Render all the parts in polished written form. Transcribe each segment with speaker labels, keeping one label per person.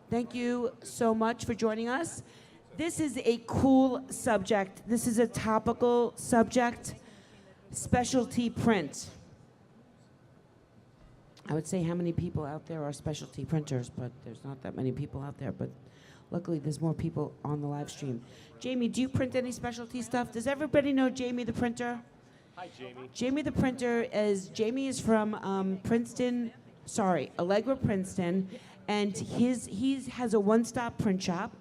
Speaker 1: Thank you so much for joining us. This is a cool subject. This is a topical subject, specialty print. I would say how many people out there are specialty printers, but there's not that many people out there. But luckily, there's more people on the live stream. Jamie, do you print any specialty stuff? Does everybody know Jamie the printer?
Speaker 2: Hi, Jamie.
Speaker 1: Jamie the printer Jamie is from Allegra Princeton, and he has a one-stop print shop,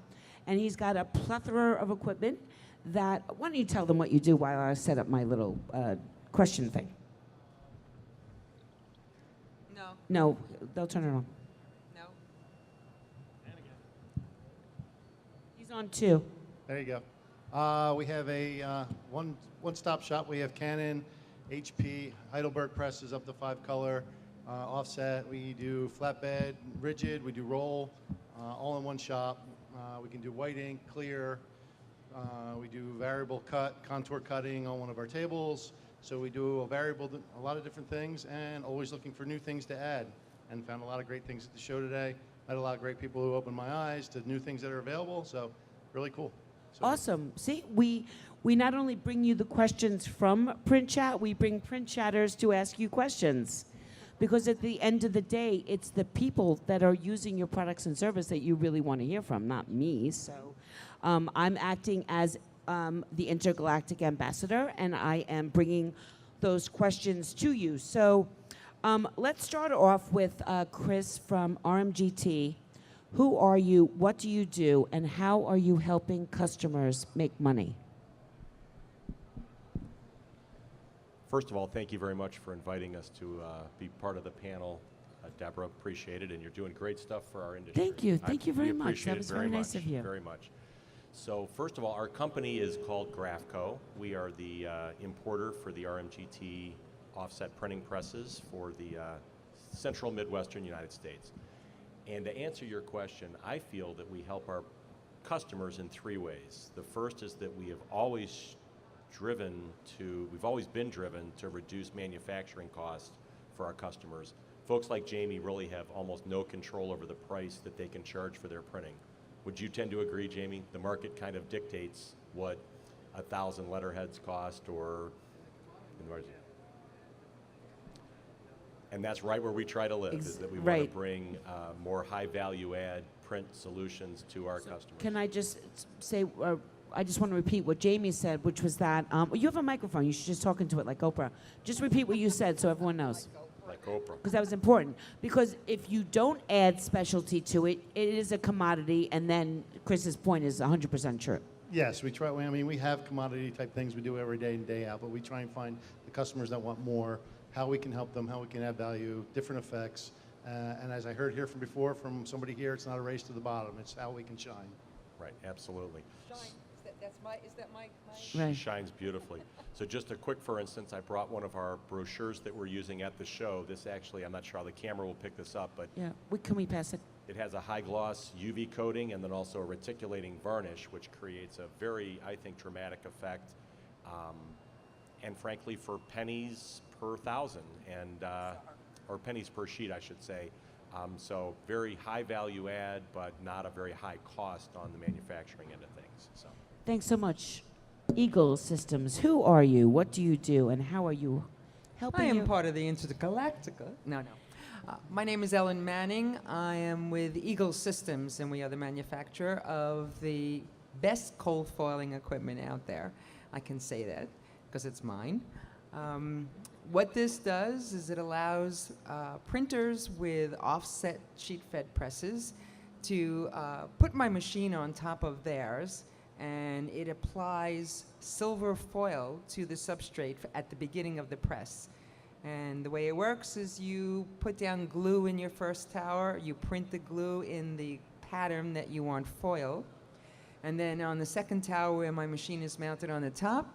Speaker 1: and he's got a plethora of equipment that, why don't you tell them what you do while I set up my little question thing? No, they'll turn it on.
Speaker 3: No.
Speaker 1: He's on too.
Speaker 4: There you go. We have a one-stop shop. We have Canon, HP, Heidelberg presses up to 5-color, offset. We do flatbed, rigid. We do roll, all in one shop. We can do white ink, clear. We do variable cut, contour cutting on one of our tables. So we do a lot of different things, and always looking for new things to add. And found a lot of great things at the show today. Had a lot of great people who opened my eyes to new things that are available. So really cool. So
Speaker 1: Awesome. See, we not only bring you the questions from Print Chat, we bring Print Chatters to ask you questions. Because at the end of the day, it's the people that are using your products and service that you really want to hear from, not me. So I'm acting as the intergalactic ambassador, and I am bringing those questions to you. So let's start off with Chris from RMGT. Who are you, what do you do, and how are you helping customers make money?
Speaker 2: First of all, thank you very much for inviting us to be part of the panel. Deborah, appreciate it, and you're doing great stuff for our industry.
Speaker 1: Thank you. Thank you very much.
Speaker 2: Appreciate
Speaker 1: That
Speaker 2: it
Speaker 1: was very nice of you.
Speaker 2: Very much. So first of all, our company is called Graphco. We are the importer for the RMGT offset printing presses for the central Midwestern United States. And to answer your question, I feel that we help our customers in 3 ways. The first is that we've always been driven to reduce manufacturing costs for our customers. Folks like Jamie really have almost no control over the price that they can charge for their printing. Would you tend to agree, Jamie? The market kind of dictates what 1,000 letterheads cost, or, and that's right where we try to live, is that we want to bring more high value add print solutions to our customers.
Speaker 1: Can I just say, I just want to repeat what Jamie said, which was that, you have a microphone, you should just talk into it like Oprah. Just repeat what you said so everyone knows.
Speaker 2: Like Oprah.
Speaker 1: Because that was important. Because if you don't add specialty to it, it is a commodity, and then Chris's point is 100% true.
Speaker 4: yes, we try. I mean, we have commodity type things we do every day in, day out, but we try and find the customers that want more, how we can help them, how we can add value, different effects. And as I heard here from before from somebody here, it's not a race to the bottom. It's how we can shine.
Speaker 2: Right, absolutely.
Speaker 3: Shine. Is that my?
Speaker 1: Right.
Speaker 2: Shines beautifully. So just a quick for instance, I brought one of our brochures that we're using at the show. This actually, I'm not sure how the camera will pick this up, but
Speaker 1: Yeah, can we pass it?
Speaker 2: it has a high gloss UV coating and then also a reticulating varnish, which creates a very, I think, dramatic effect. And frankly, for pennies per thousand, and or pennies per sheet, I should say. So very high value add, but not a very high cost on the manufacturing end of things. So.
Speaker 1: Thanks so much. Eagle Systems, who are you, what do you do, and how are you helping
Speaker 3: I am
Speaker 1: your-
Speaker 3: part of the Intergalactica. No. My name is Ellen Manning. I am with Eagle Systems, and we are the manufacturer of the best cold foiling equipment out there. I can say that because it's mine. What this does is it allows printers with offset sheet fed presses to put my machine on top of theirs, and it applies silver foil to the substrate at the beginning of the press. And the way it works is you put down glue in your first tower, you print the glue in the pattern that you want foil, and then on the second tower where my machine is mounted on the top,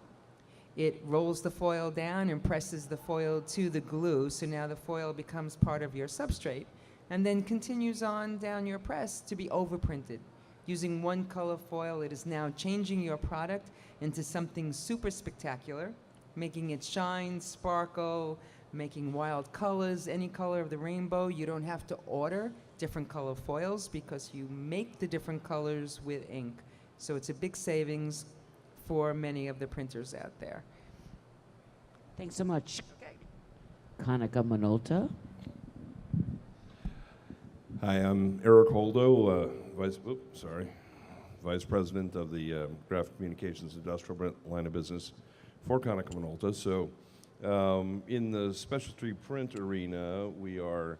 Speaker 3: it rolls the foil down and presses the foil to the glue, so now the foil becomes part of your substrate, and then continues on down your press to be overprinted. Using one color foil, it is now changing your product into something super spectacular, making it shine, sparkle, making wild colors, any color of the rainbow. You don't have to order different color foils because you make the different colors with ink. So it's a big savings for many of the printers out there.
Speaker 1: Thanks so much.
Speaker 3: Okay.
Speaker 1: Kanika Minolta.
Speaker 5: Hi, I'm Eric Holdo, Vice President of the Graphic Communications Industrial line of business for Konica Minolta. So in the specialty print arena, we are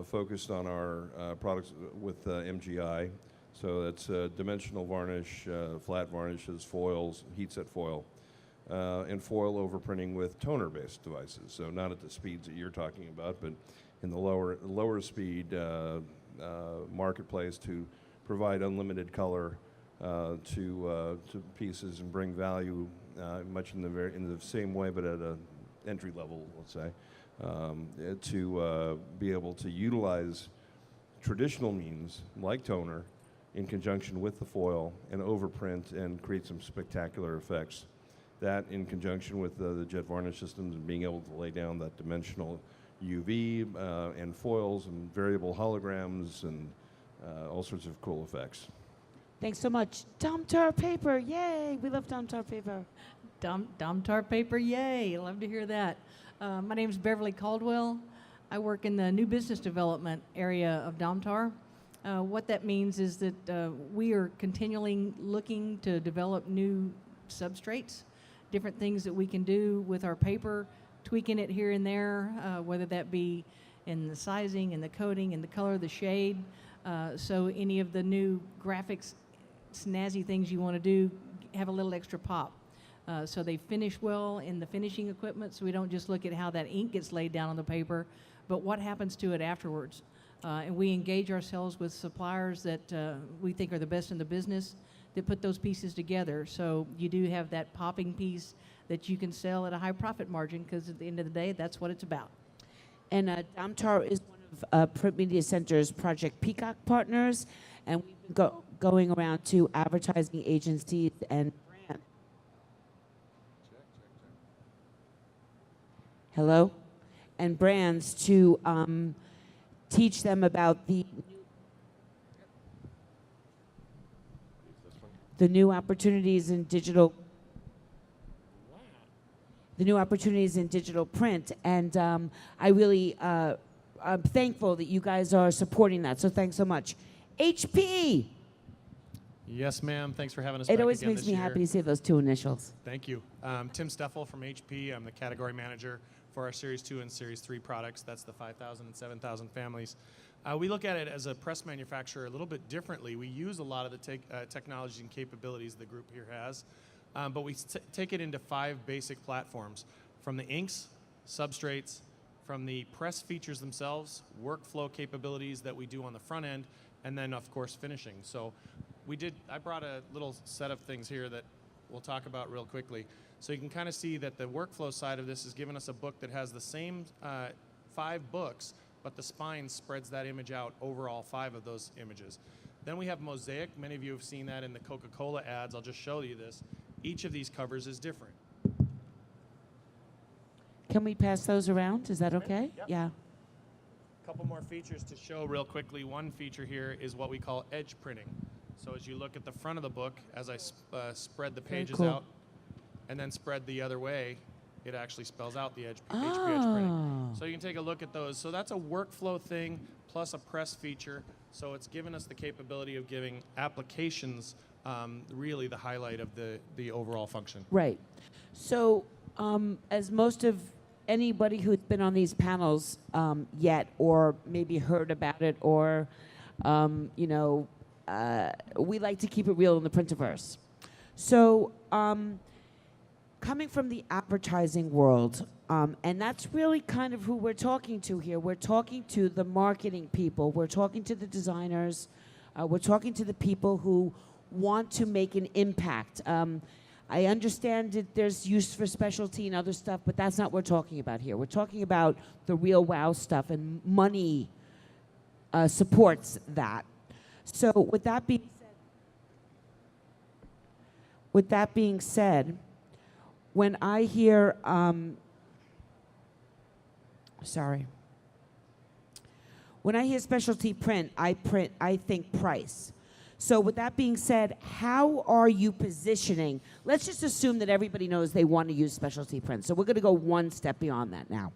Speaker 5: focused on our products with MGI. So that's dimensional varnish, flat varnishes, foils, heat set foil, and foil overprinting with toner-based devices. So not at the speeds that you're talking about, but in the lower speed marketplace to provide unlimited color to pieces and bring value much in the same way, but at a entry level, let's say, to be able to utilize traditional means like toner in conjunction with the foil and overprint and create some spectacular effects. That in conjunction with the jet varnish systems and being able to lay down that dimensional UV and foils and variable holograms and all sorts of cool effects.
Speaker 1: Thanks so much. Domtar paper, yay! We love Domtar paper.
Speaker 6: Domtar paper, yay! Love to hear that. My name is Beverly Caldwell. I work in the new business development area of Domtar. What that means is that we are continually looking to develop new substrates, different things that we can do with our paper, tweaking it here and there, whether that be in the sizing and the coating and the color, the shade. So any of the new graphics, snazzy things you want to do have a little extra pop. So they finish well in the finishing equipment, so we don't just look at how that ink gets laid down on the paper, but what happens to it afterwards. And we engage ourselves with suppliers that we think are the best in the business that put those pieces together. So you do have that popping piece that you can sell at a high profit margin, because at the end of the day, that's what it's about.
Speaker 1: And Domtar is one of PrintMediaCentr's Project Peacock partners, and we've been going around to advertising agencies and brands. Hello? And brands to teach them about the new opportunities in digital print, and I really I'm thankful that you guys are supporting that, so thanks so much. HP.
Speaker 7: Yes, ma'am. Thanks for having us
Speaker 1: It
Speaker 7: back
Speaker 1: always
Speaker 7: again
Speaker 1: makes
Speaker 7: this
Speaker 1: me
Speaker 7: year.
Speaker 1: happy to see those two initials.
Speaker 7: Thank you. Tim Steffel from HP. I'm the category manager for our Series 2 and Series 3 products. That's the 5,000 and 7,000 families. We look at it as a press manufacturer a little bit differently. We use a lot of the technologies and capabilities the group here has, but we take it into 5 basic platforms, from the inks, substrates, from the press features themselves, workflow capabilities that we do on the front end, and then, of course, finishing. So I brought a little set of things here that we'll talk about real quickly. So you can kind of see that the workflow side of this has given us a book that has the same 5 books, but the spine spreads that image out over all 5 of those images. Then we have Mosaic. Many of you have seen that in the Coca-Cola ads. I'll just show you this. Each of these covers is different.
Speaker 1: Can we pass those around? Is that okay?
Speaker 7: Yep.
Speaker 1: Yeah.
Speaker 7: A couple more features to show real quickly. One feature here is what we call edge printing. So as you look at the front of the book, as I spread the
Speaker 1: Very
Speaker 7: pages
Speaker 1: cool.
Speaker 7: out and then spread the other way, it actually spells out the HP edge printing. So you can take a look at those. So that's a workflow thing plus a press feature. So it's given us the capability of giving applications really the highlight of the overall function.
Speaker 1: Right. So as most of anybody who's been on these panels yet, or maybe heard about it, or we like to keep it real in the printiverse. So coming from the advertising world, and that's really kind of who we're talking to here. We're talking to the marketing people. We're talking to the designers. We're talking to the people who want to make an impact. I understand that there's use for specialty and other stuff, but that's not what we're talking about here. We're talking about the real wow stuff, and money supports that. So with that being said, when I hear, When I hear specialty print, I think price. So with that being said, how are you positioning? Let's just assume that everybody knows they want to use specialty print. So we're going to go one step beyond that now.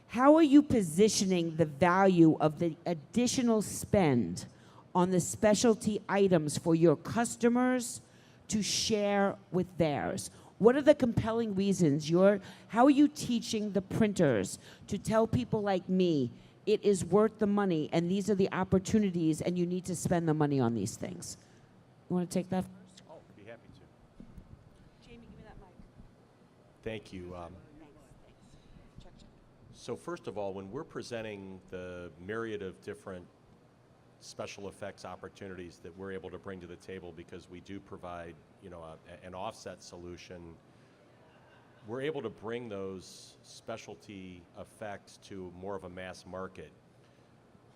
Speaker 1: How are you positioning the value of the additional spend on the specialty items for your customers to share with theirs? What are the compelling reasons how are you teaching the printers to tell people like me, it is worth the money, and these are the opportunities, and you need to spend the money on these things? You want to take that first?
Speaker 2: Oh, I'd be happy to.
Speaker 1: Jamie, give me that mic.
Speaker 2: Thank you.
Speaker 1: Thanks. Check.
Speaker 2: So first of all, when we're presenting the myriad of different special effects opportunities that we're able to bring to the table, because we do provide, an offset solution, we're able to bring those specialty effects to more of a mass market.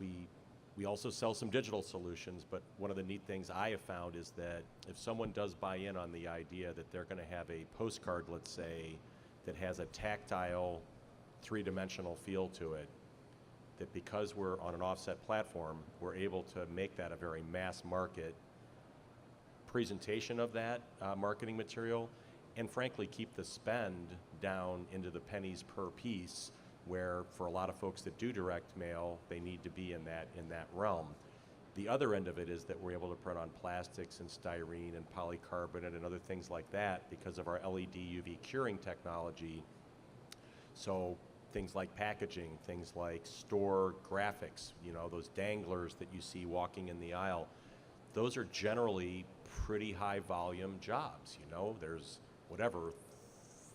Speaker 2: We also sell some digital solutions, but one of the neat things I have found is that if someone does buy in on the idea that they're going to have a postcard, let's say, that has a tactile, three-dimensional feel to it, that because we're on an offset platform, we're able to make that a very mass market presentation of that marketing material, and frankly keep the spend down into the pennies per piece, where for a lot of folks that do direct mail, they need to be in that realm. The other end of it is that we're able to print on plastics and styrene and polycarbonate and other things like that because of our LED UV curing technology. So things like packaging, things like store graphics, those danglers that you see walking in the aisle, those are generally pretty high volume jobs. There's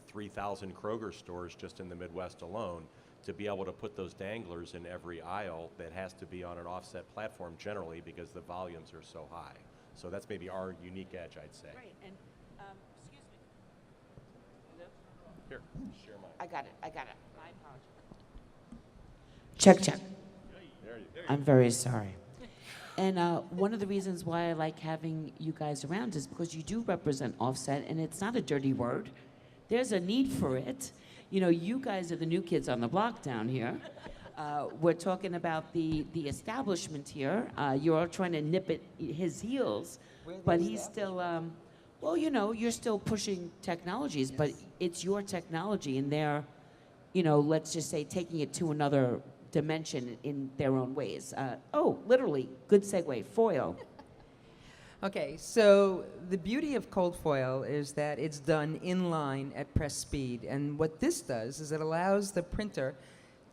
Speaker 2: 3,000 Kroger stores just in the Midwest alone. To be able to put those danglers in every aisle, that has to be on an offset platform generally because the volumes are so high. So that's maybe our unique edge, I'd say.
Speaker 1: Right, and excuse me.
Speaker 2: Here, share mine.
Speaker 1: I got it. My apologies. Check.
Speaker 2: There you
Speaker 1: I'm very sorry. And one of the reasons why I like having you guys around is because you do represent offset, and it's not a dirty word. There's a need for it. You guys are the new kids on the block down here. We're talking about the establishment here. You're all trying to nip at his heels, but he's still, you're still pushing technologies, but it's your technology, and they're, let's just say, taking it to another dimension in their own ways. Literally, good segue, foil.
Speaker 3: Okay, so the beauty of cold foil is that it's done in line at press speed. And what this does is it allows the printer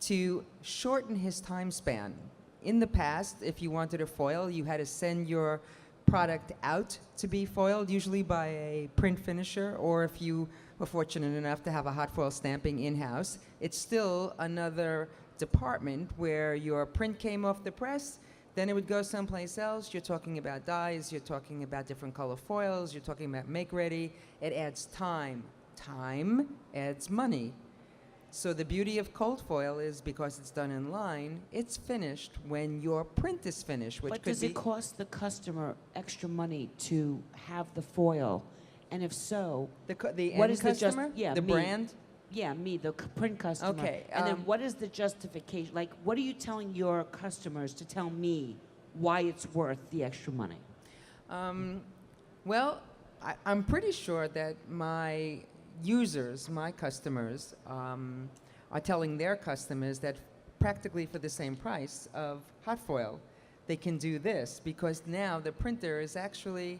Speaker 3: to shorten his time span. In the past, if you wanted a foil, you had to send your product out to be foiled, usually by a print finisher, or if you were fortunate enough to have a hot foil stamping in-house, it's still another department where your print came off the press, then it would go someplace else. You're talking about dyes, you're talking about different color foils, you're talking about make ready. It adds time. Time adds money. So the beauty of cold foil is because it's done in line, it's finished when your print is finished, which
Speaker 1: But
Speaker 3: could
Speaker 1: does it cost the customer extra money to have the foil? And if so,
Speaker 3: the
Speaker 1: what
Speaker 3: end
Speaker 1: is the
Speaker 3: customer,
Speaker 1: the
Speaker 3: me.
Speaker 1: brand? Yeah, me, the print customer.
Speaker 3: Okay,
Speaker 1: And then what is the justification? Like, what are you telling your customers to tell me why it's worth the extra money?
Speaker 3: Well, I'm pretty sure that my users, my customers, are telling their customers that practically for the same price of hot foil, they can do this, because now the printer is actually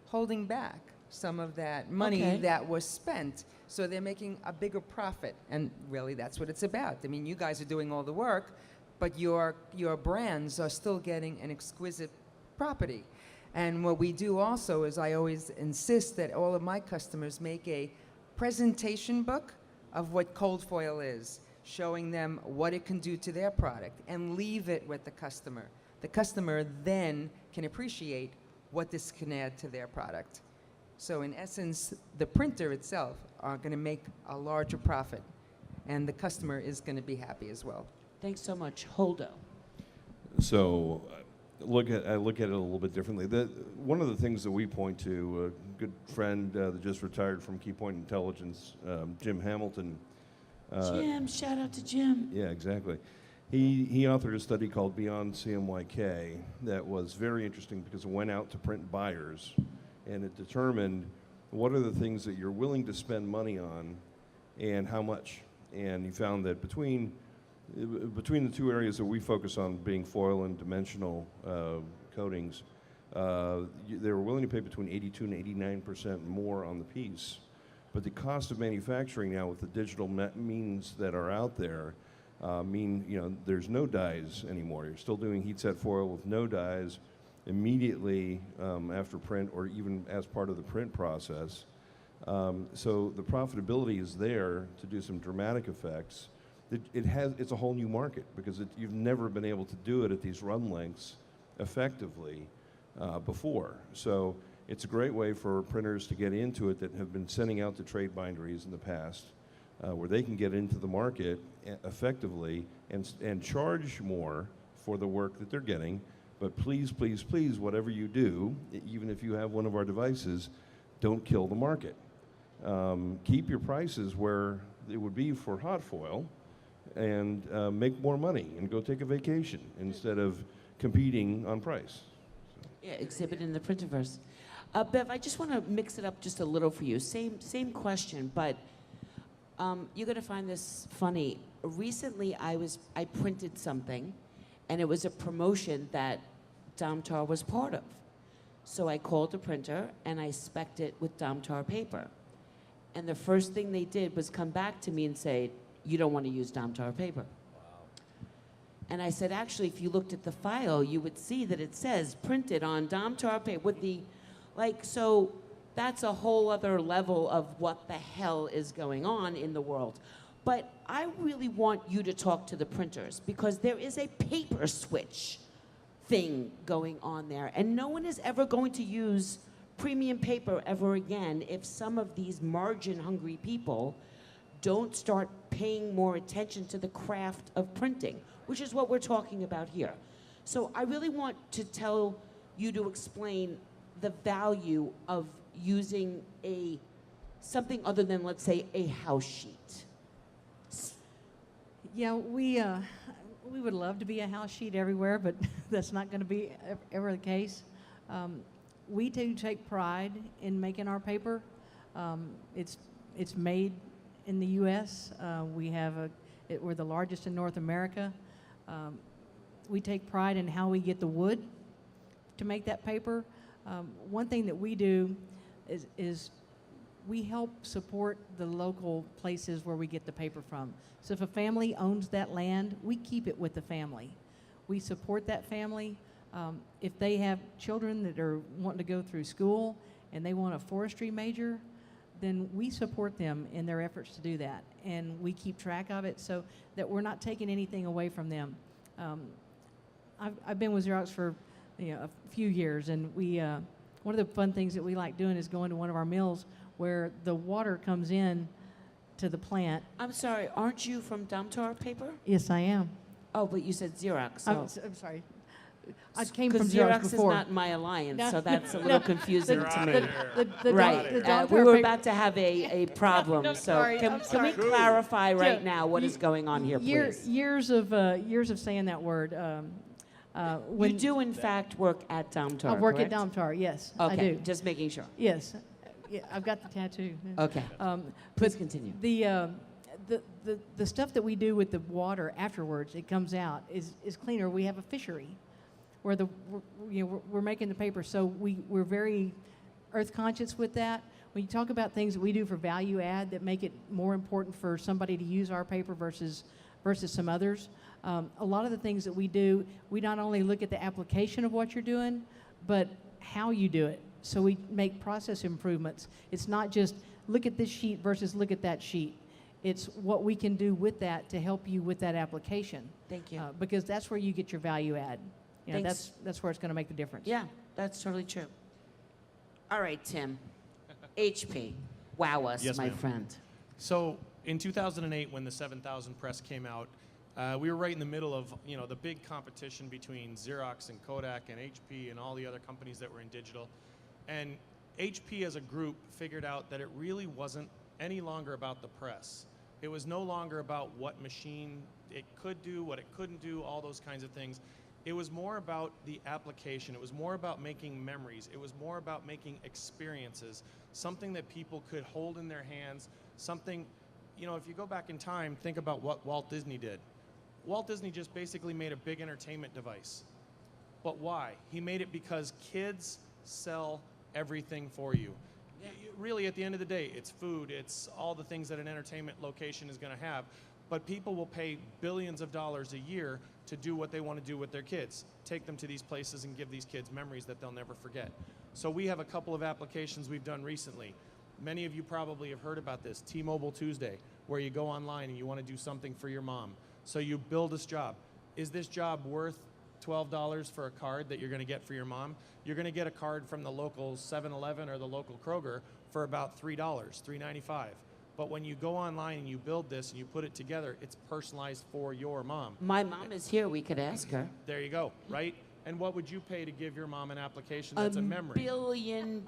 Speaker 3: holding back some of that money that was spent. So they're making a bigger profit. And really, that's what it's about. I mean, you guys are doing all the work, but your brands are still getting an exquisite property. And what we do also is I always insist that all of my customers make a presentation book of what cold foil is, showing them what it can do to their product, and leave it with the customer. The customer then can appreciate what this can add to their product. So in essence, the printer itself are going to make a larger profit, and the customer is going to be happy as well.
Speaker 1: Thanks so much. Holdo.
Speaker 5: So I look at it a little bit differently. One of the things that we point to, a good friend that just retired from Keypoint Intelligence, Jim Hamilton.
Speaker 1: Jim, shout out to Jim.
Speaker 5: Yeah, exactly. He authored a study called Beyond CMYK that was very interesting because it went out to print buyers, and it determined what are the things that you're willing to spend money on and how much. And he found that between the two areas that we focus on, being foil and dimensional coatings, they were willing to pay between 82 and 89% more on the piece. But the cost of manufacturing now with the digital means that are out there mean there's no dyes anymore. You're still doing heat set foil with no dyes immediately after print or even as part of the print process. So the profitability is there to do some dramatic effects. It's a whole new market because you've never been able to do it at these run lengths effectively before. So it's a great way for printers to get into it that have been sending out to trade binderies in the past, where they can get into the market effectively and charge more for the work that they're getting. But please, please, please, whatever you do, even if you have one of our devices, don't kill the market. Keep your prices where it would be for hot foil and make more money and go take a vacation instead of competing on price.
Speaker 1: Yeah, exhibit in the Printerverse. Bev, I just want to mix it up just a little for you. Same question, but you're going to find this funny. Recently, I printed something, and it was a promotion that Domtar was part of. So I called the printer, and I spec'd it with Domtar paper. And the first thing they did was come back to me and say, you don't want to use Domtar paper. And I said, actually, if you looked at the file, you would see that it says printed on Domtar paper with the, so that's a whole other level of what the hell is going on in the world. But I really want you to talk to the printers because there is a paper switch thing going on there. And no one is ever going to use premium paper ever again if some of these margin-hungry people don't start paying more attention to the craft of printing, which is what we're talking about here. So I really want to tell you to explain the value of using something other than, let's say, a house sheet.
Speaker 6: Yeah, we would love to be a house sheet everywhere, but that's not going to be ever the case. We do take pride in making our paper. It's made in the U.S. We're the largest in North America. We take pride in how we get the wood to make that paper. One thing that we do is we help support the local places where we get the paper from. So if a family owns that land, we keep it with the family. We support that family. If they have children that are wanting to go through school and they want a forestry major, then we support them in their efforts to do that. And we keep track of it so that we're not taking anything away from them. I've been with Xerox for a few years, and one of the fun things that we like doing is going to one of our mills where the water comes in to the plant.
Speaker 1: I'm sorry, aren't you from Domtar paper?
Speaker 6: Yes, I am.
Speaker 1: Oh, but you said Xerox. So.
Speaker 6: I'm sorry. I came from
Speaker 1: Xerox
Speaker 6: Xerox before.
Speaker 1: is not my alliance,
Speaker 6: No,
Speaker 1: so that's a
Speaker 6: no,
Speaker 1: little confusing to me. Right.
Speaker 6: The Domtar
Speaker 1: We were
Speaker 6: paper-
Speaker 1: about to have a problem,
Speaker 6: No,
Speaker 1: so
Speaker 6: sorry,
Speaker 1: can
Speaker 6: I'm
Speaker 1: we
Speaker 6: sorry.
Speaker 1: clarify right
Speaker 6: Yeah,
Speaker 1: now what is going on here, please?
Speaker 6: Years of saying that word.
Speaker 1: You do, in fact, work at Domtar,
Speaker 6: I work
Speaker 1: correct?
Speaker 6: at Domtar, yes, I
Speaker 1: Okay,
Speaker 6: do.
Speaker 1: just making sure.
Speaker 6: Yes, yeah, I've got the tattoo.
Speaker 1: Okay, please continue.
Speaker 6: The stuff that we do with the water afterwards, it comes out, is cleaner. We have a fishery where we're making the paper, so we're very earth conscious with that. When you talk about things that we do for value add that make it more important for somebody to use our paper versus some others, a lot of the things that we do, we not only look at the application of what you're doing, but how you do it. So we make process improvements. It's not just look at this sheet versus look at that sheet. It's what we can do with that to help you with that application.
Speaker 1: Thank you.
Speaker 6: Because that's where you get your value add.
Speaker 1: Thanks.
Speaker 6: That's where it's going to make the difference.
Speaker 1: Yeah, that's totally true. All right, Tim. HP. Wow us,
Speaker 7: Yes,
Speaker 1: my
Speaker 7: ma'am.
Speaker 1: friend.
Speaker 7: So in 2008, when the 7000 press came out, we were right in the middle of the big competition between Xerox and Kodak and HP and all the other companies that were in digital. And HP as a group figured out that it really wasn't any longer about the press. It was no longer about what machine it could do, what it couldn't do, all those kinds of things. It was more about the application. It was more about making memories. It was more about making experiences, something that people could hold in their hands, something, you know, if you go back in time, think about what Walt Disney did. Walt Disney just basically made a big entertainment device. But why? He made it because kids sell everything for you. Really, at the end of the day, it's food, it's all the things that an entertainment location is going to have. But people will pay billions of dollars a year to do what they want to do with their kids. Take them to these places and give these kids memories that they'll never forget. So we have a couple of applications we've done recently. Many of you probably have heard about this, T-Mobile Tuesday, where you go online and you want to do something for your mom. So you build this job. Is this job worth $12 for a card that you're going to get for your mom? You're going to get a card from the local 7-Eleven or the local Kroger for about $3, $3.95. But when you go online and you build this and you put it together, it's personalized for your mom.
Speaker 1: My mom is here. We could ask her.
Speaker 7: There you go, right? And what would you pay to give your mom an application that's a memory?
Speaker 1: $1 billion.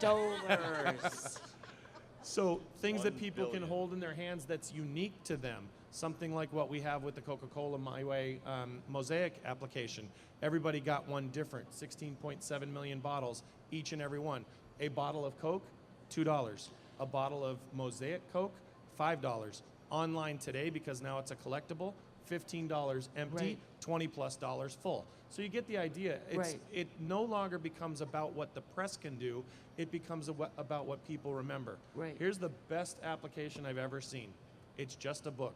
Speaker 7: So things that people can
Speaker 2: billion.
Speaker 7: hold in their hands that's unique to them. Something like what we have with the Coca-Cola My Way Mosaic application. Everybody got one different, 16.7 million bottles, each and every one. A bottle of Coke, $2. A bottle of Mosaic Coke, $5. Online today, because now it's a collectible, $15 empty,
Speaker 1: Right.
Speaker 7: $20+ full. So you get the idea.
Speaker 1: Right.
Speaker 7: It no longer becomes about what the press can do. It becomes about what people remember.
Speaker 1: Right.
Speaker 7: Here's the best application I've ever seen. It's just a book.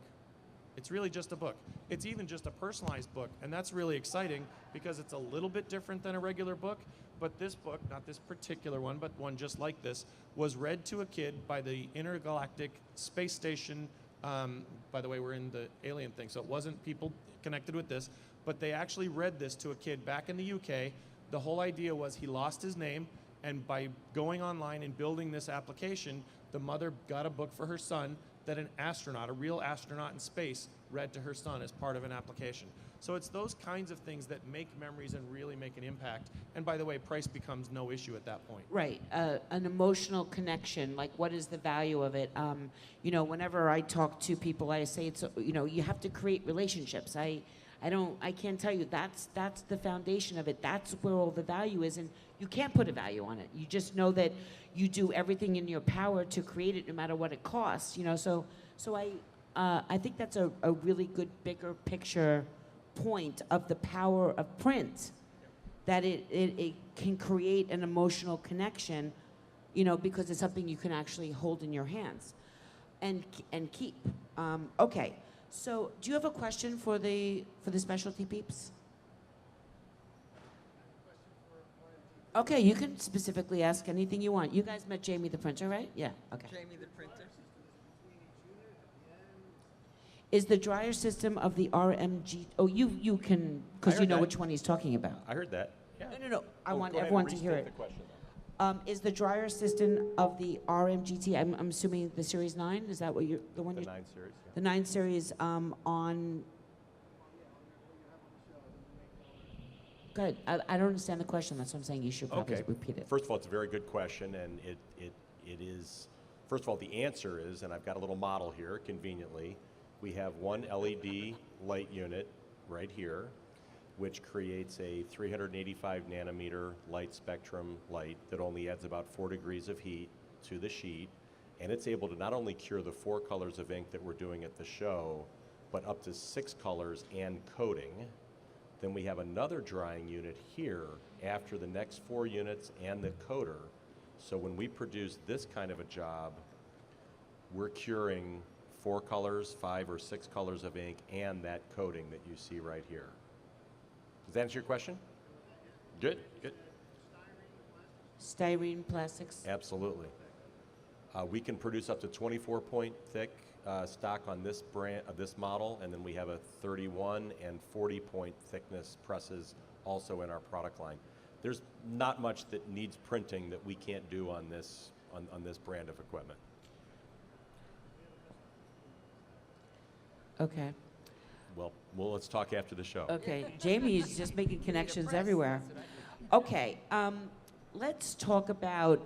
Speaker 7: It's really just a book. It's even just a personalized book, and that's really exciting because it's a little bit different than a regular book. But this book, not this particular one, but one just like this, was read to a kid by the Intergalactic Space Station. By the way, we're in the alien thing, so it wasn't people connected with this, but they actually read this to a kid back in the UK. The whole idea was he lost his name, and by going online and building this application, the mother got a book for her son that an astronaut, a real astronaut in space, read to her son as part of an application. So it's those kinds of things that make memories and really make an impact. And by the way, price becomes no issue at that point.
Speaker 1: Right, an emotional connection, like what is the value of it? You know, whenever I talk to people, I say it's, you know, you have to create relationships. I can't tell you, that's the foundation of it. That's where all the value is, and you can't put a value on it. You just know that you do everything in your power to create it, no matter what it costs. You know, so I think that's a really good bigger picture point of the power of print, that it can create an emotional connection, you know, because it's something you can actually hold in your hands and keep. Okay, so do you have a question for the specialty peeps? Okay, you can specifically ask anything you want. You guys met Jamie the printer, right? Yeah, okay.
Speaker 3: Jamie the printer.
Speaker 1: Is the dryer system of the RMG, oh, you can, because you
Speaker 2: heard
Speaker 1: know
Speaker 2: that.
Speaker 1: which one he's talking about.
Speaker 2: I heard that. Yeah.
Speaker 1: No, I want
Speaker 2: Go ahead,
Speaker 1: everyone to hear
Speaker 2: restate
Speaker 1: it.
Speaker 2: the question, though.
Speaker 1: Is the dryer system of the RMGT, I'm assuming the Series 9, is that what you're, the one
Speaker 2: The
Speaker 1: you're,
Speaker 2: 9 series. Yeah.
Speaker 1: the 9 Series on, good, I don't understand the question, that's what I'm saying, you should probably
Speaker 2: Okay.
Speaker 1: repeat it.
Speaker 2: First of all, it's a very good question, and it is, first of all, the answer is, and I've got a little model here, conveniently, we have one LED light unit right here, which creates a 385 nanometer light spectrum light that only adds about 4 degrees of heat to the sheet, and it's able to not only cure the 4 colors of ink that we're doing at the show, but up to 6 colors and coating. Then we have another drying unit here after the next 4 units and the coater. So when we produce this kind of a job, we're curing 4 colors, 5 or 6 colors of ink, and that coating that you see right here. Does that answer your question? Good, good.
Speaker 1: Styrene plastics?
Speaker 2: Absolutely. We can produce up to 24 point thick stock on this brand, this model, and then we have a 31 and 40 point thickness presses also in our product line. There's not much that needs printing that we can't do on this brand of equipment.
Speaker 1: Okay,
Speaker 2: Well, let's talk after the show.
Speaker 1: okay, Jamie's just making connections everywhere. Okay, let's talk about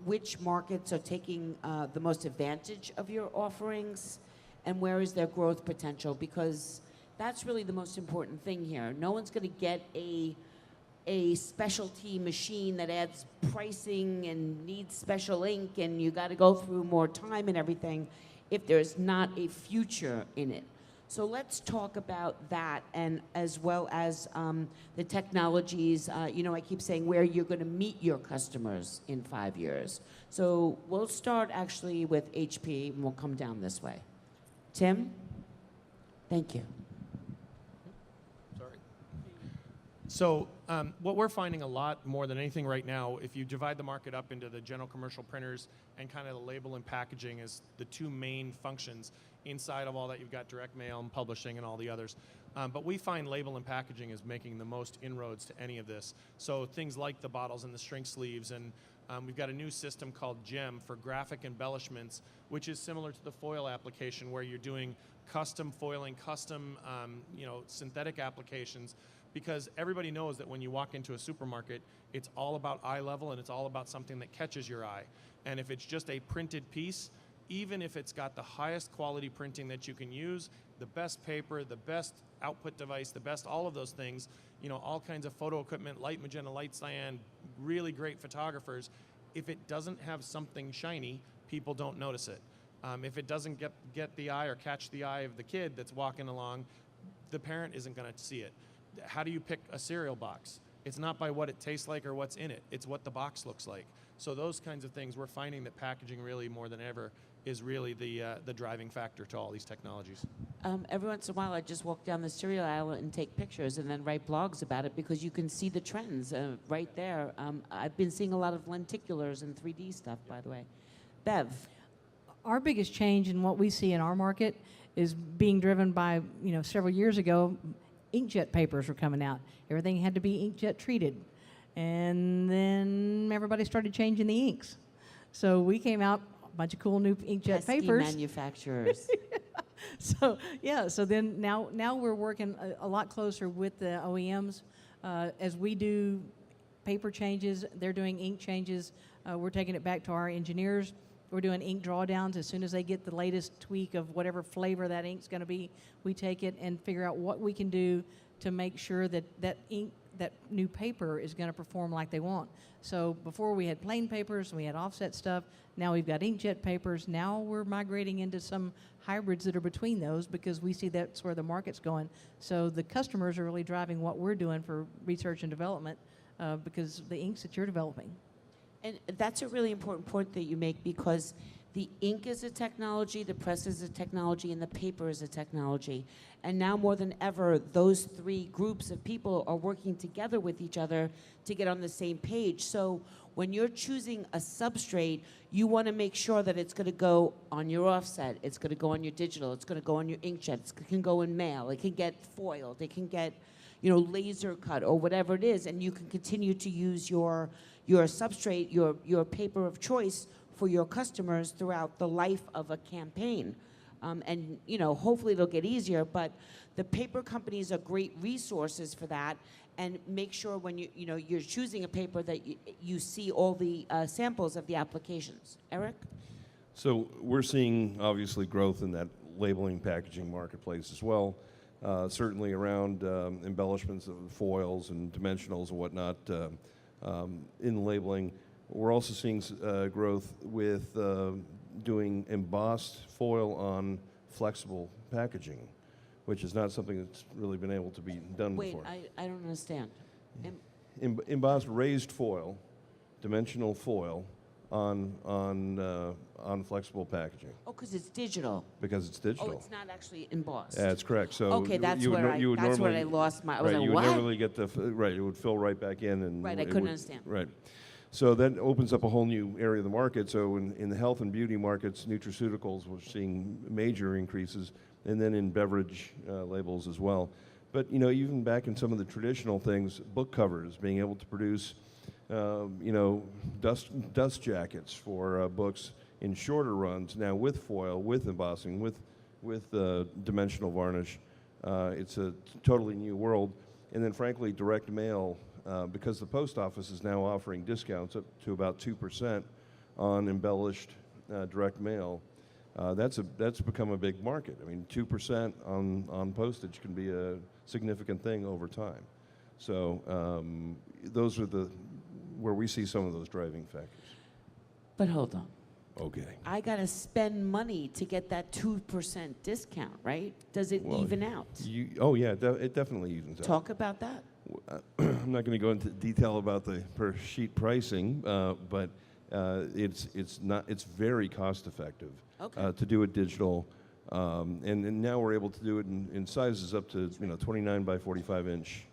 Speaker 1: which markets are taking the most advantage of your offerings and where is their growth potential, because That's really the most important thing here. No one's going to get a specialty machine that adds pricing and needs special ink and you got to go through more time and everything if there's not a future in it. So let's talk about that, and as well as the technologies. I keep saying where you're going to meet your customers in 5 years. So we'll start actually with HP, and we'll come down this way. Tim? Thank you.
Speaker 7: Sorry. So what we're finding a lot more than anything right now, if you divide the market up into the general commercial printers and kind of the label and packaging as the two main functions. Inside of all that, you've got direct mail and publishing and all the others. But we find label and packaging is making the most inroads to any of this. So things like the bottles and the shrink sleeves, and we've got a new system called GEM for graphic embellishments, which is similar to the foil application where you're doing custom foiling, custom synthetic applications, because everybody knows that when you walk into a supermarket, it's all about eye level and it's all about something that catches your eye. And if it's just a printed piece, even if it's got the highest quality printing that you can use, the best paper, the best output device, the best all of those things, all kinds of photo equipment, light magenta, light cyan, really great photographers, if it doesn't have something shiny, people don't notice it. If it doesn't get the eye or catch the eye of the kid that's walking along, the parent isn't going to see it. How do you pick a cereal box? It's not by what it tastes like or what's in it. It's what the box looks like. So those kinds of things, we're finding that packaging really more than ever is really the driving factor to all these technologies.
Speaker 1: Every once in a while, I just walk down the cereal aisle and take pictures and then write blogs about it because you can see the trends right there. I've been seeing a lot of lenticulars and 3D stuff, by the way. Bev.
Speaker 6: Our biggest change in what we see in our market is being driven by, several years ago, inkjet papers were coming out. Everything had to be inkjet treated. And then everybody started changing the inks. So we came out a bunch of cool new inkjet
Speaker 1: Pesky
Speaker 6: papers.
Speaker 1: manufacturers.
Speaker 6: So then now we're working a lot closer with the OEMs. As we do paper changes, they're doing ink changes. We're taking it back to our engineers. We're doing ink drawdowns. As soon as they get the latest tweak of whatever flavor that ink's going to be, we take it and figure out what we can do to make sure that ink, that new paper is going to perform like they want. So before we had plain papers and we had offset stuff. Now we've got inkjet papers. Now we're migrating into some hybrids that are between those because we see that's where the market's going. So the customers are really driving what we're doing for research and development because the inks that you're developing.
Speaker 1: And that's a really important point that you make because the ink is a technology, the press is a technology, and the paper is a technology. And now more than ever, those three groups of people are working together with each other to get on the same page. So when you're choosing a substrate, you want to make sure that it's going to go on your offset, it's going to go on your digital, it's going to go on your inkjet, it can go in mail, it can get foiled, it can get laser cut or whatever it is, and you can continue to use your substrate, your paper of choice for your customers throughout the life of a campaign. And hopefully it'll get easier, but the paper companies are great resources for that. And make sure when you're choosing a paper that you see all the samples of the applications. Eric?
Speaker 5: So we're seeing obviously growth in that labeling packaging marketplace as well. Certainly around embellishments of foils and dimensionals and whatnot in labeling. We're also seeing growth with doing embossed foil on flexible packaging, which is not something that's really been able to be done before.
Speaker 1: Wait, I don't understand.
Speaker 5: Embossed raised foil, dimensional foil on flexible packaging.
Speaker 1: Oh, because it's digital.
Speaker 5: Because it's digital.
Speaker 1: Oh, it's not actually embossed.
Speaker 5: That's correct. So
Speaker 1: Okay, that's where I lost my. I was
Speaker 5: right,
Speaker 1: like,
Speaker 5: you
Speaker 1: what?
Speaker 5: would normally get right. It would fill right back in, and
Speaker 1: Right, I couldn't understand.
Speaker 5: Right. So that opens up a whole new area of the market. So in the health and beauty markets, nutraceuticals, we're seeing major increases, and then in beverage labels as well. But even back in some of the traditional things, book covers, being able to produce, dust jackets for books in shorter runs now with foil, with embossing, with dimensional varnish. It's a totally new world. And then frankly, direct mail, because the post office is now offering discounts up to about 2% on embellished direct mail. That's become a big market. I mean, 2% on postage can be a significant thing over time. So those are where we see some of those driving factors.
Speaker 1: But hold on.
Speaker 5: Okay.
Speaker 1: I got to spend money to get that 2% discount, right? Does it
Speaker 5: Well,
Speaker 1: even out?
Speaker 5: Oh yeah, it definitely evens out.
Speaker 1: Talk about that.
Speaker 5: I'm not going to go into detail about the per sheet pricing, but it's very cost effective
Speaker 1: Okay.
Speaker 5: to do it digital, and now we're able to do it in sizes up to 29 by 45 inch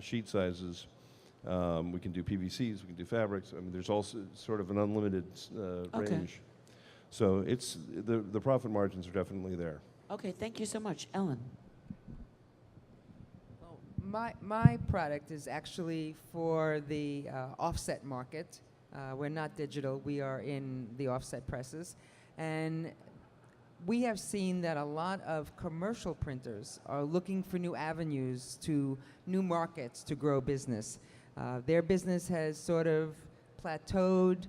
Speaker 5: sheet sizes. We can do PVCs, we can do fabrics. I mean, there's also sort of an unlimited
Speaker 1: Okay.
Speaker 5: range. So it's the profit margins are definitely there.
Speaker 1: Okay, thank you so much. Ellen.
Speaker 3: My product is actually for the offset market. We're not digital. We are in the offset presses. And we have seen that a lot of commercial printers are looking for new avenues to new markets to grow business. Their business has sort of plateaued.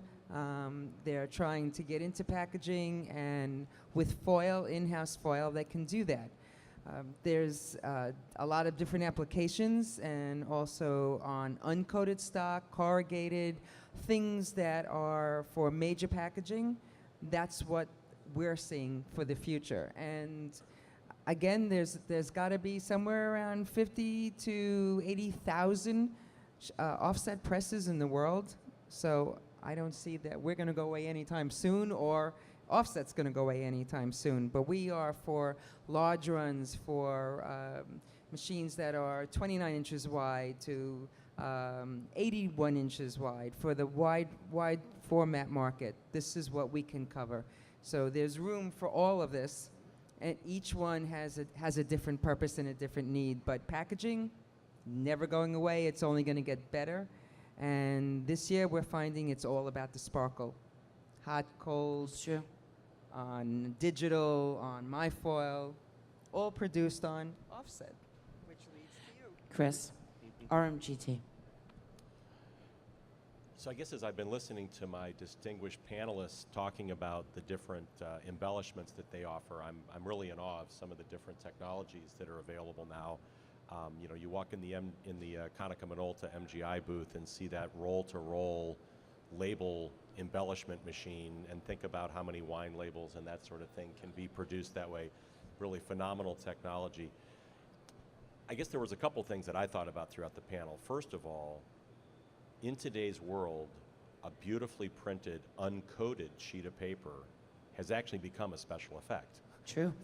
Speaker 3: They're trying to get into packaging, and with foil, in-house foil, they can do that. There's a lot of different applications, and also on uncoated stock, corrugated, things that are for major packaging. That's what we're seeing for the future. And again, there's got to be somewhere around 50 to 80,000 offset presses in the world. So I don't see that we're going to go away anytime soon, or offset's going to go away anytime soon. But we are for large runs, for machines that are 29 inches wide to 81 inches wide. For the wide format market, this is what we can cover. So there's room for all of this, and each one has a different purpose and a different need. But packaging, never going away. It's only going to get better. And this year we're finding it's all about the sparkle. Hot, cold,
Speaker 1: Sure.
Speaker 3: on digital, on MyFoil, all produced on offset, which leads to you.
Speaker 1: Chris, RMGT.
Speaker 2: So I guess as I've been listening to my distinguished panelists talking about the different embellishments that they offer, I'm really in awe of some of the different technologies that are available now. You walk in the Konica Minolta MGI booth and see that roll-to-roll label embellishment machine, and think about how many wine labels and that sort of thing can be produced that way. Really phenomenal technology. I guess there was a couple things that I thought about throughout the panel. First of all, in today's world, a beautifully printed, uncoated sheet of paper has actually become a special effect.
Speaker 1: True.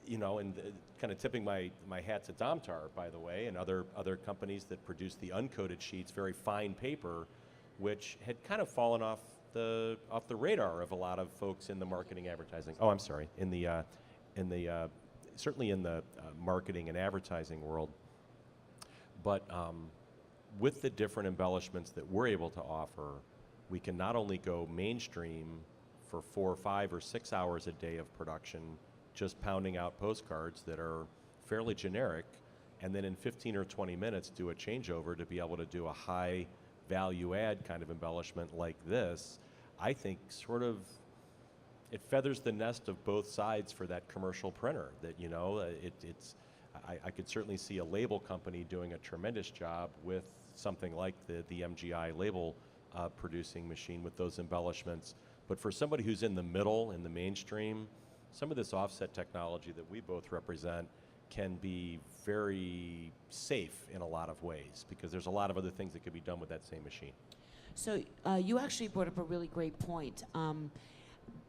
Speaker 2: And kind of tipping my hat to Domtar, by the way, and other companies that produce the uncoated sheets, very fine paper, which had kind of fallen off the radar of a lot of folks in the marketing advertising. Oh, I'm sorry, certainly in the marketing and advertising world. But with the different embellishments that we're able to offer, we can not only go mainstream for 4 or 5 or 6 hours a day of production, just pounding out postcards that are fairly generic, and then in 15 or 20 minutes do a changeover to be able to do a high value add kind of embellishment like this. I think it feathers the nest of both sides for that commercial printer. That I could certainly see a label company doing a tremendous job with something like the MGI label producing machine with those embellishments. But for somebody who's in the middle, in the mainstream, some of this offset technology that we both represent can be very safe in a lot of ways, because there's a lot of other things that could be done with that same machine.
Speaker 1: So you actually brought up a really great point.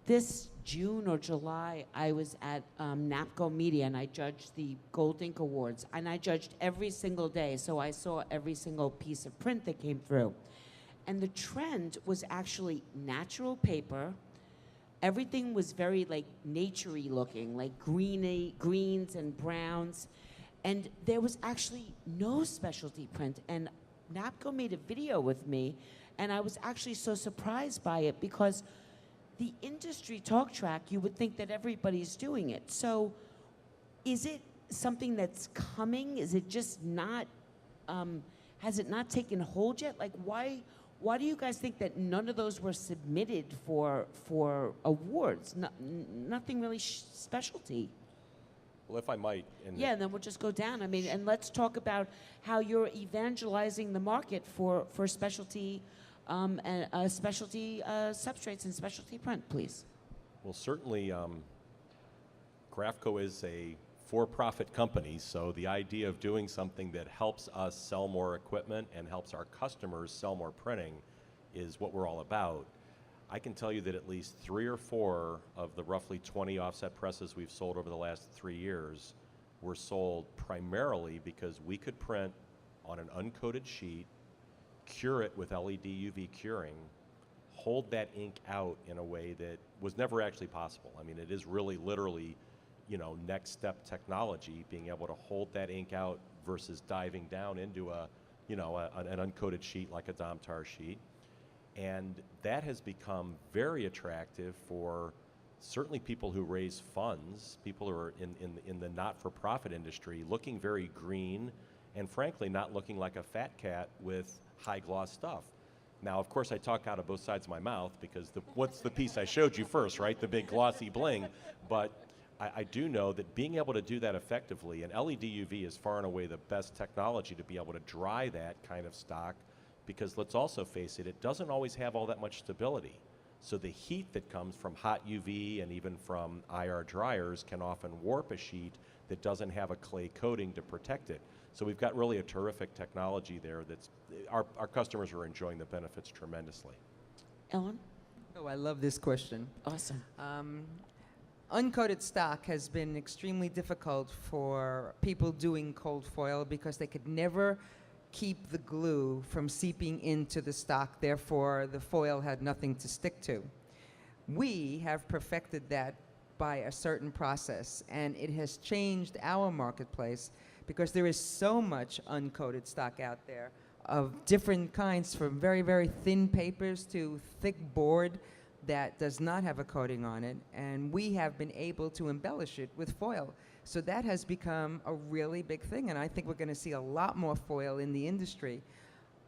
Speaker 1: This June or July, I was at NAPCO Media, and I judged the Gold Ink Awards, and I judged every single day, so I saw every single piece of print that came through. And the trend was actually natural paper. Everything was very nature-y looking, like greens and browns. And there was actually no specialty print. And NAPCO made a video with me, and I was actually so surprised by it, because the industry talk track, you would think that everybody's doing it. So is it something that's coming? Is it just not, has it not taken hold yet? Why do you guys think that none of those were submitted for awards? Nothing really specialty.
Speaker 2: Well, if I might,
Speaker 1: Yeah, and then we'll just go down. I mean, and let's talk about how you're evangelizing the market for specialty and specialty substrates and specialty print, please.
Speaker 2: well, certainly, Grafco is a for-profit company, so the idea of doing something that helps us sell more equipment and helps our customers sell more printing is what we're all about. I can tell you that at least 3 or 4 of the roughly 20 offset presses we've sold over the last 3 years were sold primarily because we could print on an uncoated sheet, cure it with LED UV curing, hold that ink out in a way that was never actually possible. I mean, it is really literally, you know, next step technology, being able to hold that ink out versus diving down into a, you know, an uncoated sheet like a Domtar sheet. And that has become very attractive for certainly people who raise funds, people who are in the not-for-profit industry, looking very green and frankly not looking like a fat cat with high gloss stuff. Now, of course, I talk out of both sides of my mouth because what's the piece I showed you first, right? The big glossy bling. But I do know that being able to do that effectively, and LED UV is far and away the best technology to be able to dry that kind of stock, because let's also face it, it doesn't always have all that much stability. So the heat that comes from hot UV and even from IR dryers can often warp a sheet that doesn't have a clay coating to protect it. So we've got really a terrific technology there that's, our customers are enjoying the benefits tremendously.
Speaker 1: Ellen?
Speaker 3: Oh, I love this question.
Speaker 1: Awesome.
Speaker 3: Uncoated stock has been extremely difficult for people doing cold foil because they could never keep the glue from seeping into the stock, therefore the foil had nothing to stick to. We have perfected that by a certain process, and it has changed our marketplace because there is so much uncoated stock out there of different kinds, from very, very thin papers to thick board that does not have a coating on it, and we have been able to embellish it with foil. So that has become a really big thing, and I think we're going to see a lot more foil in the industry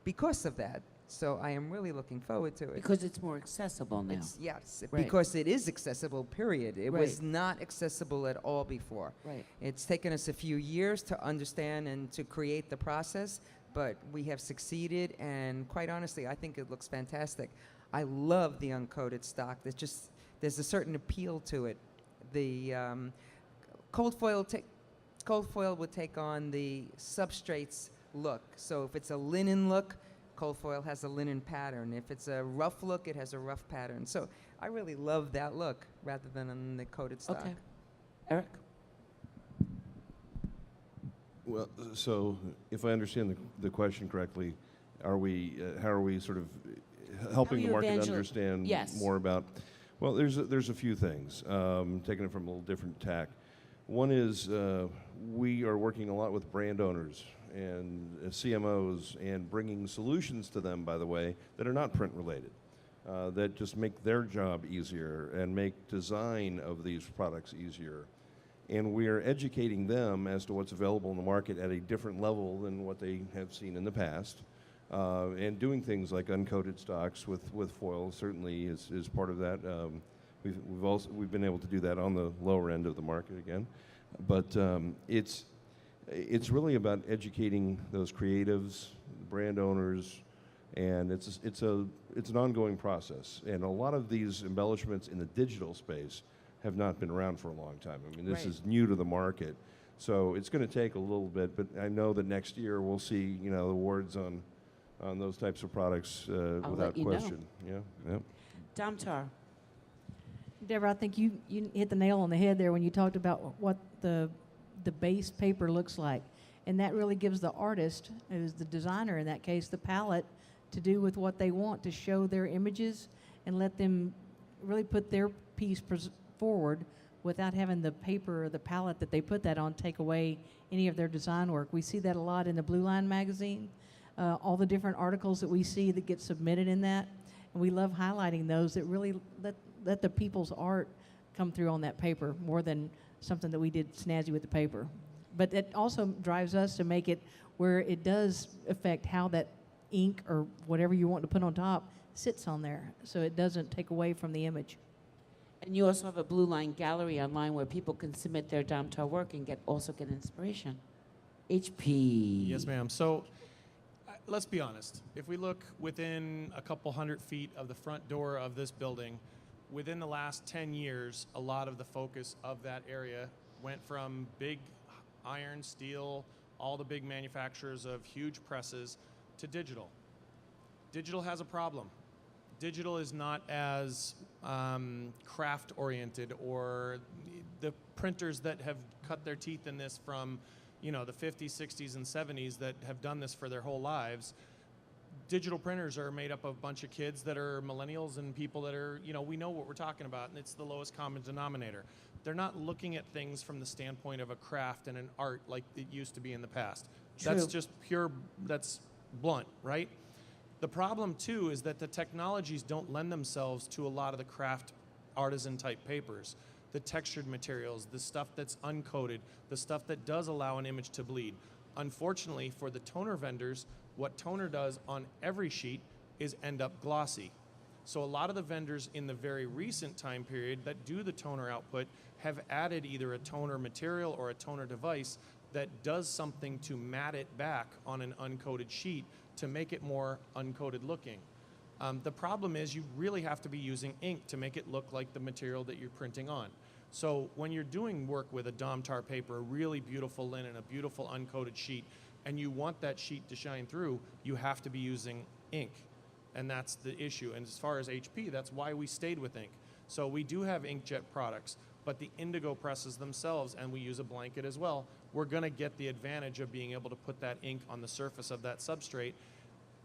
Speaker 3: because of that. So I am really looking forward to it.
Speaker 1: Because it's more accessible now.
Speaker 3: Yes,
Speaker 1: Right.
Speaker 3: because it is accessible, period. It was
Speaker 1: Right.
Speaker 3: not accessible at all before.
Speaker 1: Right.
Speaker 3: It's taken us a few years to understand and to create the process, but we have succeeded, and quite honestly, I think it looks fantastic. I love the uncoated stock. There's a certain appeal to it. The cold foil would take on the substrates look. So if it's a linen look, cold foil has a linen pattern. If it's a rough look, it has a rough pattern. So I really love that look rather than on the coated stock.
Speaker 1: Okay. Eric?
Speaker 5: Well, so if I understand the question correctly, are we, how are we sort of helping
Speaker 1: you
Speaker 5: the market
Speaker 1: evangel-
Speaker 5: understand
Speaker 1: Yes.
Speaker 5: more about? Well, there's a few things, taking it from a little different tack. One is we are working a lot with brand owners and CMOs and bringing solutions to them, by the way, that are not print related, that just make their job easier and make design of these products easier. And we are educating them as to what's available in the market at a different level than what they have seen in the past. And doing things like uncoated stocks with foil certainly is part of that. We've been able to do that on the lower end of the market again, but it's really about educating those creatives, brand owners, and it's an ongoing process. And a lot of these embellishments in the digital space have not been around for a long time. I mean, this
Speaker 1: Right.
Speaker 5: is new to the market, so it's going to take a little bit. But I know that next year we'll see, awards on those types of products without
Speaker 1: let you know.
Speaker 5: question. Yeah.
Speaker 1: Domtar?
Speaker 6: Deborah, I think you hit the nail on the head there when you talked about what the base paper looks like. And that really gives the artist, who's the designer in that case, the palette to do with what they want, to show their images and let them really put their piece forward without having the paper or the palette that they put that on take away any of their design work. We see that a lot in the Blue Line magazine, all the different articles that we see that get submitted in that. And we love highlighting those that really let the people's art come through on that paper more than something that we did snazzy with the paper. But it also drives us to make it where it does affect how that ink or whatever you want to put on top sits on there, so it doesn't take away from the image.
Speaker 1: And you also have a Blue Line gallery online where people can submit their Domtar work and also get inspiration. HP.
Speaker 7: Yes, ma'am. So let's be honest. If we look within a couple 100 feet of the front door of this building, within the last 10 years, a lot of the focus of that area went from big iron, steel, all the big manufacturers of huge presses to digital. Digital has a problem. Digital is not as craft oriented, or the printers that have cut their teeth in this from, the 50s, 60s, and 70s that have done this for their whole lives. Digital printers are made up of a bunch of kids that are millennials and people that are, we know what we're talking about, and it's the lowest common denominator. They're not looking at things from the standpoint of a craft and an art like it used to be in the past.
Speaker 1: True.
Speaker 7: That's just that's blunt, right? The problem, too, is that the technologies don't lend themselves to a lot of the craft artisan-type papers. The textured materials, the stuff that's uncoated, the stuff that does allow an image to bleed. Unfortunately, for the toner vendors, what toner does on every sheet is end up glossy. So a lot of the vendors in the very recent time period that do the toner output have added either a toner material or a toner device that does something to matte it back on an uncoated sheet to make it more uncoated looking. The problem is you really have to be using ink to make it look like the material that you're printing on. So when you're doing work with a Domtar paper, a really beautiful linen, a beautiful uncoated sheet, and you want that sheet to shine through, you have to be using ink. And that's the issue. And as far as HP, that's why we stayed with ink. So we do have inkjet products, but the indigo presses themselves, and we use a blanket as well, we're going to get the advantage of being able to put that ink on the surface of that substrate.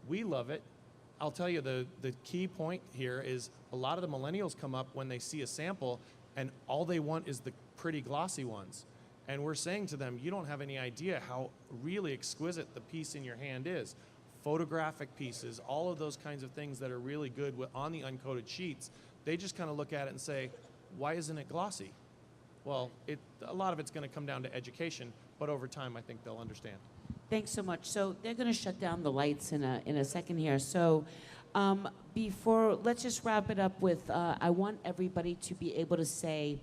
Speaker 7: We love it. I'll tell you, the key point here is a lot of the millennials come up when they see a sample, and all they want is the pretty glossy ones. And we're saying to them, you don't have any idea how really exquisite the piece in your hand is. Photographic pieces, all of those kinds of things that are really good on the uncoated sheets, they just kind of look at it and say, why isn't it glossy? Well, a lot of it's going to come down to education, but over time I think they'll understand.
Speaker 1: Thanks so much. So they're going to shut down the lights in a second here. So let's just wrap it up with, I want everybody to be able to say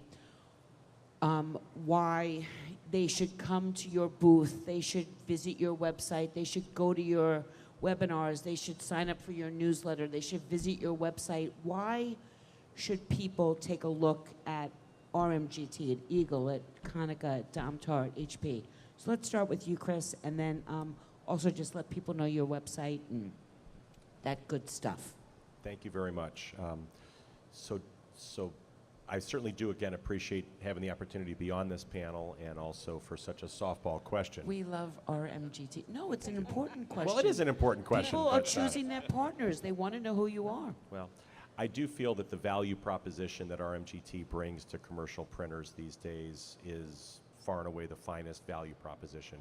Speaker 1: why they should come to your booth, they should visit your website, they should go to your webinars, they should sign up for your newsletter, they should visit your website. Why should people take a look at RMGT, at Eagle, at Konica, at Domtar, at HP? So let's start with you, Chris, and then also just let people know your website and that good stuff.
Speaker 2: Thank you very much. So I certainly do, again, appreciate having the opportunity to be on this panel and also for such a softball question.
Speaker 1: We love RMGT. No, it's an important question.
Speaker 2: Well, it is an important question.
Speaker 1: People are
Speaker 2: but,
Speaker 1: choosing their partners. They want to know who you are.
Speaker 2: Well, I do feel that the value proposition that RMGT brings to commercial printers these days is far and away the finest value proposition.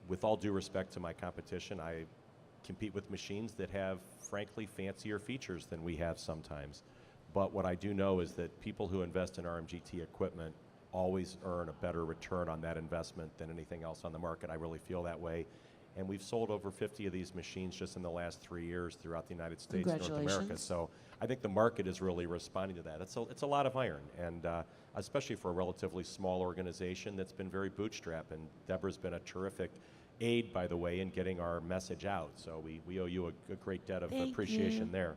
Speaker 2: With all due respect to my competition, I compete with machines that have, frankly, fancier features than we have sometimes. But what I do know is that people who invest in RMGT equipment always earn a better return on that investment than anything else on the market. I really feel that way. And we've sold over 50 of these machines just in the last 3 years throughout the United States, North America.
Speaker 1: Congratulations.
Speaker 2: So I think the market is really responding to that. It's a lot of iron, and especially for a relatively small organization that's been very bootstrapped. And Deborah's been a terrific aid, by the way, in getting our message out. So we owe you a great debt of
Speaker 1: Thank
Speaker 2: appreciation
Speaker 1: you.
Speaker 2: there.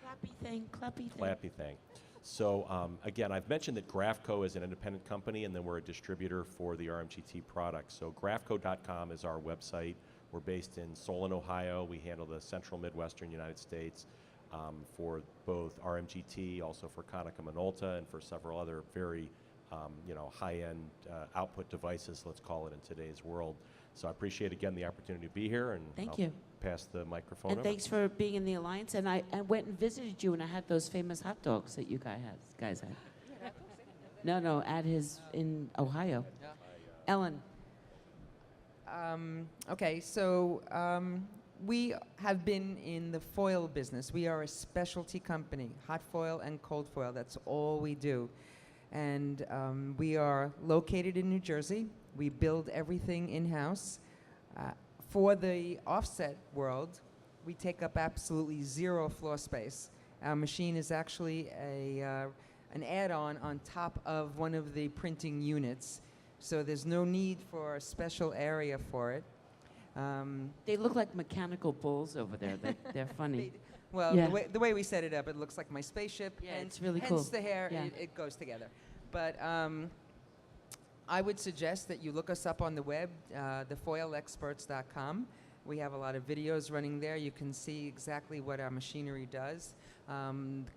Speaker 1: Clappy thing, clappy thing.
Speaker 2: Clappy thing. So again, I've mentioned that Grafco is an independent company, and then we're a distributor for the RMGT products. So grafco.com is our website. We're based in Solon, Ohio. We handle the central Midwestern United States for both RMGT, also for Konica Minolta, and for several other very high-end output devices, let's call it, in today's world. So I appreciate, again, the opportunity to be here, and
Speaker 1: Thank
Speaker 2: I'll
Speaker 1: you.
Speaker 2: pass the microphone
Speaker 1: And
Speaker 2: over.
Speaker 1: thanks for being in the Alliance. And I went and visited you, and I had those famous hot dogs that you guys had. No, in Ohio. Ellen.
Speaker 3: Okay, so we have been in the foil business. We are a specialty company, hot foil and cold foil. That's all we do. And we are located in New Jersey. We build everything in-house. For the offset world, we take up absolutely zero floor space. Our machine is actually an add-on on top of one of the printing units, so there's no need for a special area for it.
Speaker 1: They look like mechanical bulls over there. They're funny.
Speaker 3: Well,
Speaker 1: Yeah.
Speaker 3: the way we set it up, it looks like my spaceship.
Speaker 1: Yeah,
Speaker 3: and
Speaker 1: it's really
Speaker 3: hence
Speaker 1: cool.
Speaker 3: the hair,
Speaker 1: Yeah.
Speaker 3: it goes together. But I would suggest that you look us up on the web, thefoilexperts.com. We have a lot of videos running there. You can see exactly what our machinery does.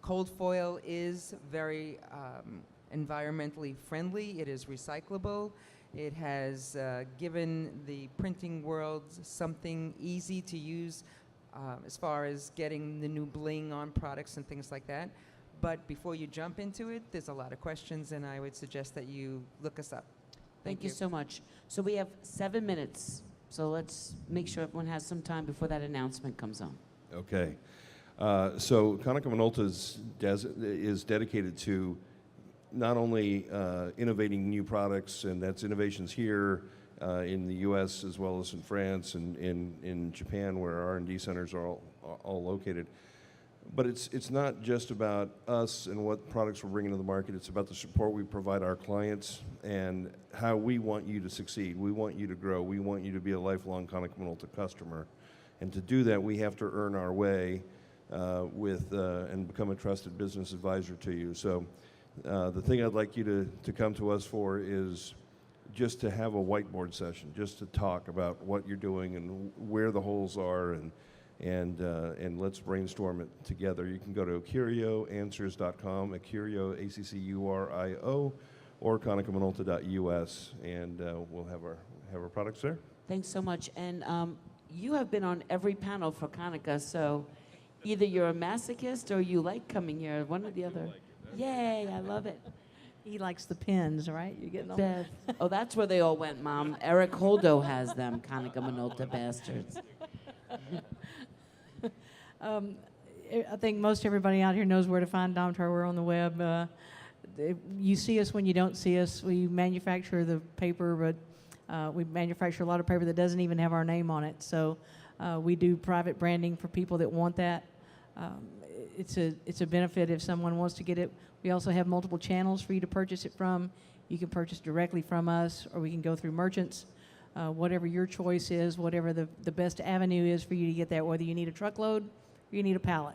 Speaker 3: Cold foil is very environmentally friendly. It is recyclable. It has given the printing world something easy to use as far as getting the new bling on products and things like that. But before you jump into it, there's a lot of questions, and I would suggest that you look us up.
Speaker 1: Thank you so much. So we have 7 minutes. So let's make sure everyone has some time before that announcement comes on.
Speaker 5: Okay. So Konica Minolta is dedicated to not only innovating new products, and that's innovations here in the U.S. as well as in France and in Japan, where our R&D centers are all located. But it's not just about us and what products we're bringing to the market. It's about the support we provide our clients and how we want you to succeed. We want you to grow. We want you to be a lifelong Konica Minolta customer. And to do that, we have to earn our way and become a trusted business advisor to you. So the thing I'd like you to come to us for is just to have a whiteboard session, just to talk about what you're doing and where the holes are, and let's brainstorm it together. You can go to AccurioAnswers.com, Accurio, ACCURIO, or KonicaMinolta.us, and we'll have our products there.
Speaker 1: Thanks so much. And you have been on every panel for Konica, so either you're a masochist or you like coming here, one or the other. Yay, I love it.
Speaker 6: He likes the pins, right? You're getting all
Speaker 1: Beth. Oh, that's where they all went, Mom. Eric Holdo has them, Konica Minolta bastards.
Speaker 6: I think most everybody out here knows where to find Domtar. We're on the web. You see us when you don't see us. We manufacture the paper, but we manufacture a lot of paper that doesn't even have our name on it. So we do private branding for people that want that. It's a benefit if someone wants to get it. We also have multiple channels for you to purchase it from. You can purchase directly from us, or we can go through merchants. Whatever your choice is, whatever the best avenue is for you to get that, whether you need a truckload, or you need a pallet,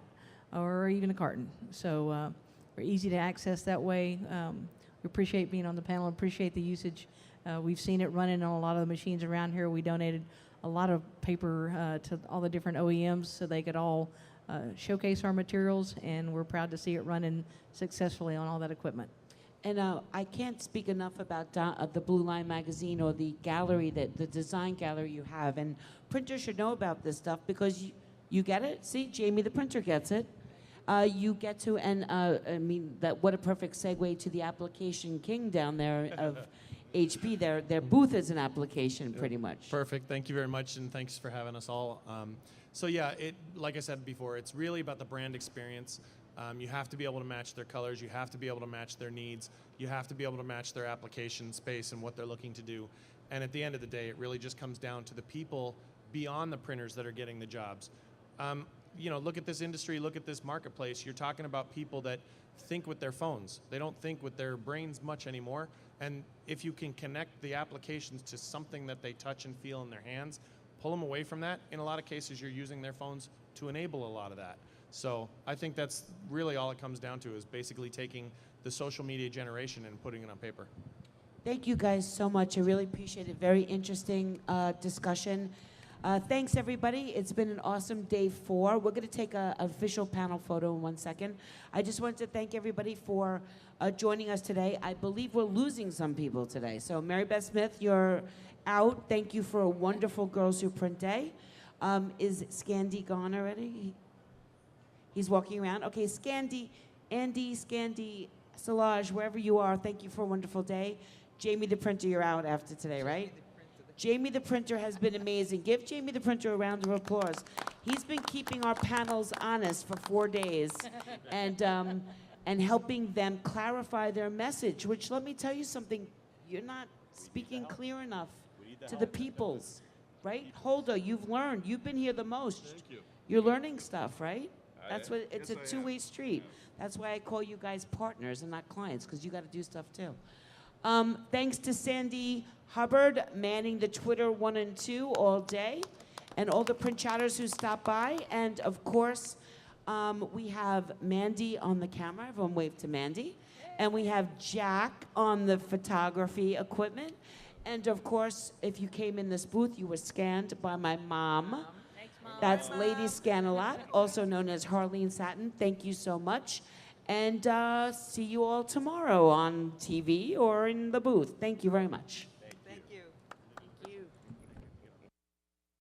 Speaker 6: or even a carton. So we're easy to access that way. We appreciate being on the panel, appreciate the usage. We've seen it running on a lot of the machines around here. We donated a lot of paper to all the different OEMs so they could all showcase our materials, and we're proud to see it running successfully on all that equipment.
Speaker 1: And I can't speak enough about the Blue Line magazine or the gallery, the design gallery you have. And printers should know about this stuff because you get it. See, Jamie the printer gets it. You get to, and I mean, what a perfect segue to the application king down there of HP. Their booth is an application, pretty much.
Speaker 7: Perfect. Thank you very much, and thanks for having us all. So yeah, like I said before, it's really about the brand experience. You have to be able to match their colors. You have to be able to match their needs. You have to be able to match their application space and what they're looking to do. And at the end of the day, it really just comes down to the people beyond the printers that are getting the jobs. Look at this industry, look at this marketplace. You're talking about people that think with their phones. They don't think with their brains much anymore. And if you can connect the applications to something that they touch and feel in their hands, pull them away from that. In a lot of cases, you're using their phones to enable a lot of that. So I think that's really all it comes down to, is basically taking the social media generation and putting it on paper.
Speaker 1: Thank you guys so much. I really appreciate it. Very interesting discussion. Thanks, everybody. It's been an awesome day 4. We're going to take an official panel photo in 1 second. I just wanted to thank everybody for joining us today. I believe we're losing some people today. So Mary Beth Smith, you're out. Thank you for a wonderful Girls Who Print Day. Is Scandy gone already? He's walking around. Okay, Scandy, Andy, Scandy, Solage, wherever you are, thank you for a wonderful day. Jamie the Printer, you're out after today, right? Jamie the Printer has been amazing. Give Jamie the Printer a round of applause. He's been keeping our panels honest for 4 days and helping them clarify their message, which, let me tell you something, you're not speaking clear enough to the peoples, right? Holdo, you've learned. You've been here the most. You're learning stuff, right? That's what, it's
Speaker 5: yes,
Speaker 1: a
Speaker 5: I am.
Speaker 1: two-way street. That's why I call you guys partners and not clients, because you got to do stuff too. Thanks to Sandy Hubbard manning the Twitter 1 and 2 all day, and all the print chatters who stopped by. And of course, we have Mandy on the camera. Everyone wave to Mandy. And we have Jack on the photography equipment. And of course, if you came in this booth, you were scanned by my mom. That's Lady Scan-A-Lot, also known as Harleen Satin. Thank you so much. And see you all tomorrow on TV or in the booth. Thank you very much.